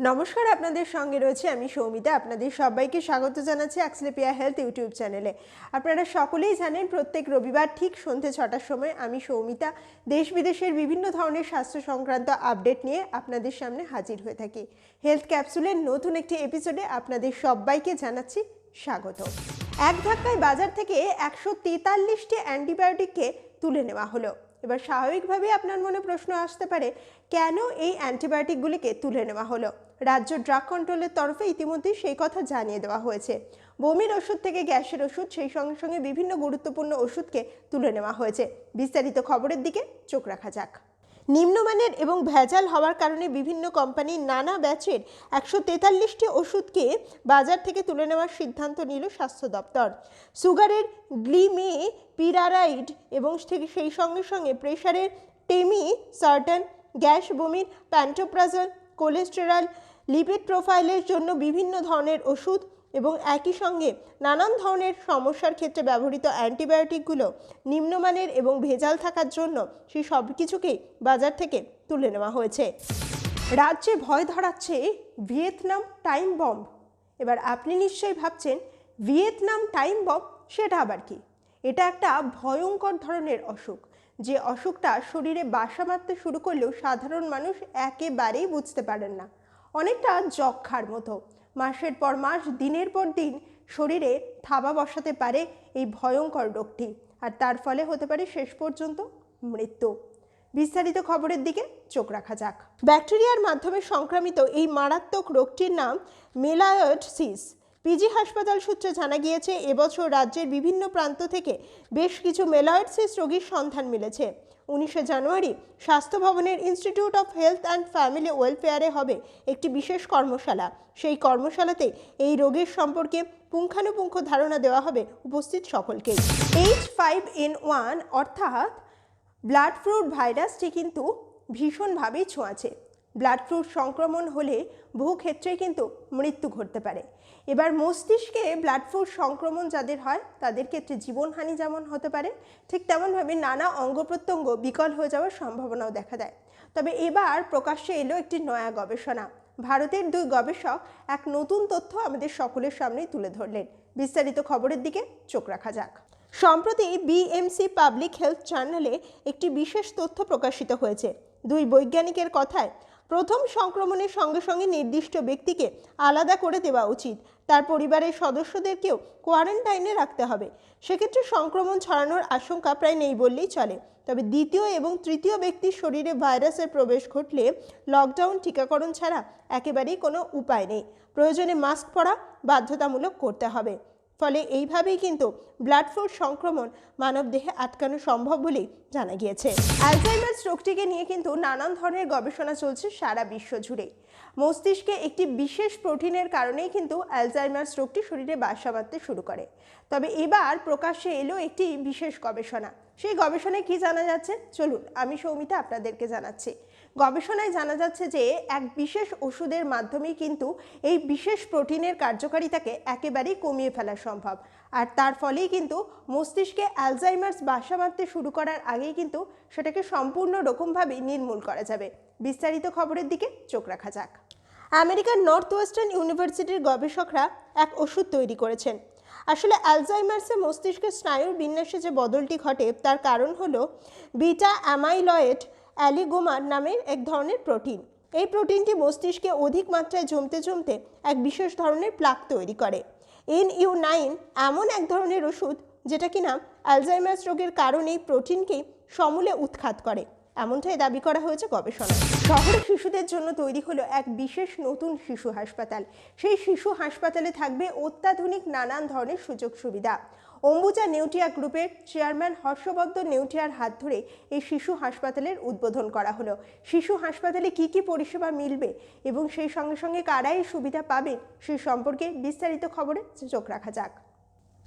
নমস্কার, আপনাদের সঙ্গে রয়েছে আমি সৌমিতা। আপনাদের সবাইকে স্বাগত জানাচ্ছি অ্যাক্সলেপিয়া হেলথ ইউটিউব চ্যানেলে। আপনারা সকলেই জানেন প্রত্যেক রবিবার ঠিক সন্ধ্যে ৬টার সময় আমি সৌমিতা দেশ বিদেশের বিভিন্ন ধরনের স্বাস্থ্য সংক্রান্ত আপডেট নিয়ে আপনাদের সামনে হাজির হয়ে থাকি। হেলথ ক্যাপসুলের নতুন একটি এপিসোডে আপনাদের সবাইকে জানাচ্ছি স্বাগত। এক ধাক্কায় বাজার থেকে ১৪৩টি অ্যান্টিবায়োটিককে তুলে নেওয়া হলো। এবার স্বাভাবিকভাবেই আপনার মনে প্রশ্ন আসতে পারে, কেন এই অ্যান্টিবায়োটিকগুলিকে তুলে নেওয়া হলো? রাজ্য ড্রাগ কন্ট্রোলের তরফে ইতিমধ্যেই সেই কথা জানিয়ে দেওয়া হয়েছে। বমির ওষুধ থেকে গ্যাসের ওষুধ, সেই সঙ্গে সঙ্গে বিভিন্ন গুরুত্বপূর্ণ ওষুধকে তুলে নেওয়া হয়েছে। বিস্তারিত খবরের দিকে চোখ রাখা যাক। নিম্নমানের এবং ভেজাল হওয়ার কারণে বিভিন্ন কোম্পানির নানা ব্যাচের ১৪৩টি ওষুধকে বাজার থেকে তুলে নেওয়ার সিদ্ধান্ত নিল স্বাস্থ্য দপ্তর। সুগারের গ্লিমেপিরারাইড এবং সেই সঙ্গে সঙ্গে প্রেশারের টেমিসার্টান, গ্যাস বমির প্যান্টোপ্রাজল, কোলেস্টেরল, লিপিড প্রোফাইলের জন্য বিভিন্ন ধরনের ওষুধ এবং একই সঙ্গে নানান ধরনের সমস্যার ক্ষেত্রে ব্যবহৃত অ্যান্টিবায়োটিকগুলো নিম্নমানের এবং ভেজাল থাকার জন্য সেই সব কিছুকেই বাজার থেকে তুলে নেওয়া হয়েছে। রাজ্যে ভয় ধরাচ্ছে ভিয়েতনাম টাইম বম্ব। এবার আপনি নিশ্চয়ই ভাবছেন, ভিয়েতনাম টাইম বম্ব সেটা আবার কি? এটা একটা ভয়ঙ্কর ধরনের অসুখ, যে অসুখটা শরীরে বাসা বাঁধতে শুরু করলেও সাধারণ মানুষ একেবারেই বুঝতে পারেন না। অনেকটা যক্ষ্মার মতো, মাসের পর মাস, দিনের পর দিন শরীরে থাবা বসাতে পারে এই ভয়ঙ্কর রোগটি, আর তার ফলে হতে পারে শেষ পর্যন্ত মৃত্যু। বিস্তারিত খবরের দিকে চোখ রাখা যাক। ব্যাকটেরিয়ার মাধ্যমে সংক্রামিত এই মারাত্মক রোগটির নাম মেলায়োডসিস। পিজি হাসপাতাল সূত্রে জানা গিয়েছে, এবছর রাজ্যের বিভিন্ন প্রান্ত থেকে বেশ কিছু মেলায়োডসিস রোগীর সন্ধান মিলেছে। 19শে জানুয়ারি স্বাস্থ্য ভবনের institute of health and family ওয়েলফেয়ারে হবে একটি বিশেষ কর্মশালা। সেই কর্মশালাতে এই রোগের সম্পর্কে পুঙ্খানুপুঙ্খ ধারণা দেওয়া হবে উপস্থিত সকলকে। H5N1 অর্থাৎ ব্লাড ফ্লুর ভাইরাসটি কিন্তু ভীষণভাবেই ছোঁয়াচে। ব্লাড ফ্লুর সংক্রমণ হলে বহু ক্ষেত্রে কিন্তু মৃত্যু ঘটতে পারে। এবার মস্তিষ্কে ব্লাড ফ্লুর সংক্রমণ যাদের হয় তাদের ক্ষেত্রে জীবনহানি যেমন হতে পারে, ঠিক তেমনভাবে নানা অঙ্গ প্রত্যঙ্গ বিকল হয়ে যাওয়ার সম্ভাবনাও দেখা দেয়। তবে এবার প্রকাশ্যে এলো একটি নয়া গবেষণা। ভারতের দুই গবেষক এক নতুন তথ্য আমাদের সকলের সামনেই তুলে ধরলেন। বিস্তারিত খবরের দিকে চোখ রাখা যাক। সম্প্রতি বিএমসি পাবলিক হেলথ জার্নালে একটি বিশেষ তথ্য প্রকাশিত হয়েছে। দুই বৈজ্ঞানিকের কথায়, প্রথম সংক্রমণের সঙ্গে সঙ্গে নির্দিষ্ট ব্যক্তিকে আলাদা করে দেওয়া উচিত, তার পরিবারের সদস্যদেরকেও কোয়ারেন্টাইনে রাখতে হবে। সেক্ষেত্রে সংক্রমণ ছড়ানোর আশঙ্কা প্রায় নেই বললেই চলে। তবে দ্বিতীয় এবং তৃতীয় ব্যক্তির শরীরে ভাইরাসের প্রবেশ ঘটলে লকডাউন, টিকাকরণ ছাড়া একেবারেই কোনো উপায় নেই। প্রয়োজনে মাস্ক পরা বাধ্যতামূলক করতে হবে। ফলে এইভাবেই কিন্তু ব্লাড ফ্লুর সংক্রমণ মানবদেহে আটকানো সম্ভব বলেই জানা গিয়েছে। অ্যালজাইমার্স রোগটিকে নিয়ে কিন্তু নানান ধরনের গবেষণা চলছে সারা বিশ্ব জুড়ে। মস্তিষ্কে একটি বিশেষ প্রোটিনের কারণেই কিন্তু অ্যালজাইমার্স রোগটি শরীরে বাসা বাঁধতে শুরু করে। তবে এবার প্রকাশ্যে এলো একটি বিশেষ গবেষণা। সেই গবেষণায় কি জানা যাচ্ছে, চলুন আমি সৌমিতা আপনাদেরকে জানাচ্ছি। গবেষণায় জানা যাচ্ছে যে এক বিশেষ ওষুধের মাধ্যমেই কিন্তু এই বিশেষ প্রোটিনের কার্যকারিতাকে একেবারেই কমিয়ে ফেলা সম্ভব, আর তার ফলেই কিন্তু মস্তিষ্কে অ্যালজাইমার্স বাসা বাঁধতে শুরু করার আগেই কিন্তু সেটাকে সম্পূর্ণ রকমভাবে নির্মূল করা যাবে। বিস্তারিত খবরের দিকে চোখ রাখা যাক। আমেরিকার নর্থ ওয়েস্টার্ন ইউনিভার্সিটির গবেষকরা এক ওষুধ তৈরি করেছেন। আসলে অ্যালজাইমার্সে মস্তিষ্কের স্নায়ুর বিন্যাসে যে বদলটি ঘটে তার কারণ হলো বিটা অ্যামাইলয়েড অ্যালিগোমার নামের এক ধরনের প্রোটিন। এই প্রোটিনটি মস্তিষ্কে অধিক মাত্রায় জমতে জমতে এক বিশেষ ধরনের প্লাক তৈরি করে। NU9 এমন এক ধরনের ওষুধ যেটা কিনা অ্যালজাইমার্স রোগের কারণে এই প্রোটিনকে সমূলে উৎখাত করে, এমনটাই দাবি করা হয়েছে গবেষণায়। শহরে শিশুদের জন্য তৈরি হলো এক বিশেষ নতুন শিশু হাসপাতাল। সেই শিশু হাসপাতালে থাকবে অত্যাধুনিক নানান ধরনের সুযোগ সুবিধা। অম্বুজা নেউটিয়া গ্রুপের চেয়ারম্যান হর্ষবর্ধন নেউটিয়ার হাত ধরে এই শিশু হাসপাতালের উদ্বোধন করা হলো। শিশু হাসপাতালে কি কি পরিষেবা মিলবে এবং সেই সঙ্গে সঙ্গে কারা এই সুবিধা পাবে সে সম্পর্কে বিস্তারিত খবরে চোখ রাখা যাক।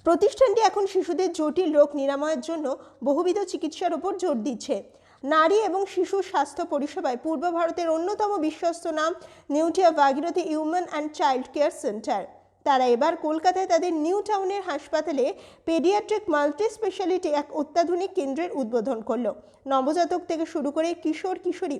প্রতিষ্ঠানটি এখন শিশুদের জটিল রোগ নিরাময়ের জন্য বহুবিধ চিকিৎসার উপর জোর দিচ্ছে। নারী এবং শিশু স্বাস্থ্য পরিষেবায় পূর্ব ভারতের অন্যতম বিশ্বস্ত নাম Neotia Bhagirathi human and child care centre. তারা এবার কলকাতায় তাদের নিউ টাউনের হাসপাতালে পেডিয়াট্রিক মাল্টি স্পেশালিটি এক অত্যাধুনিক কেন্দ্রের উদ্বোধন করলো। নবজাতক থেকে শুরু করে কিশোর কিশোরী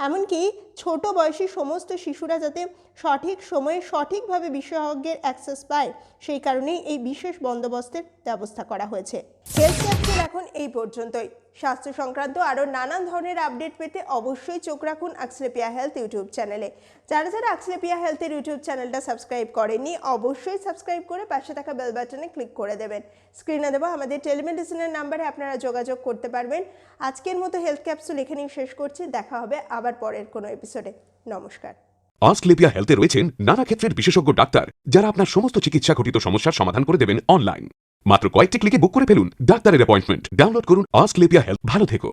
এমনকি ছোট বয়সী সমস্ত শিশুরা যাতে সঠিক সময়ে সঠিকভাবে বিশেষজ্ঞের অ্যাক্সেস পায়, সেই কারণেই এই বিশেষ বন্দোবস্তের ব্যবস্থা করা হয়েছে। হেলথ ক্যাপসুল এখন এই পর্যন্তই। স্বাস্থ্য সংক্রান্ত আরও নানান ধরনের আপডেট পেতে অবশ্যই চোখ রাখুন আক্সলেপিয়া হেলথ ইউটিউব চ্যানেলে। যারা যারা আক্সলেপিয়া হেলথের ইউটিউব চ্যানেলটা সাবস্ক্রাইব করেননি, অবশ্যই সাবস্ক্রাইব করে পাশে থাকা বেল বাটনে ক্লিক করে দেবেন। স্ক্রিনে দেওয়া আমাদের টেলিমেডিসিনের নাম্বারে আপনারা যোগাযোগ করতে পারবেন। আজকের মতো হেলথ ক্যাপসুল এখানেই শেষ করছি। দেখা হবে আবার পরের কোনো এপিসোডে। নমস্কার। আস্কলেপিয়া হেলথে রয়েছেন নানা ক্ষেত্রের বিশেষজ্ঞ ডাক্তার, যারা আপনার সমস্ত চিকিৎসা ঘটিত সমস্যার সমাধান করে দেবেন অনলাইন। মাত্র কয়েকটি ক্লিকে বুক করে ফেলুন ডাক্তারের অ্যাপয়েন্টমেন্ট। ডাউনলোড করুন আস্কলেপিয়া হেলথ। ভালো থেকো।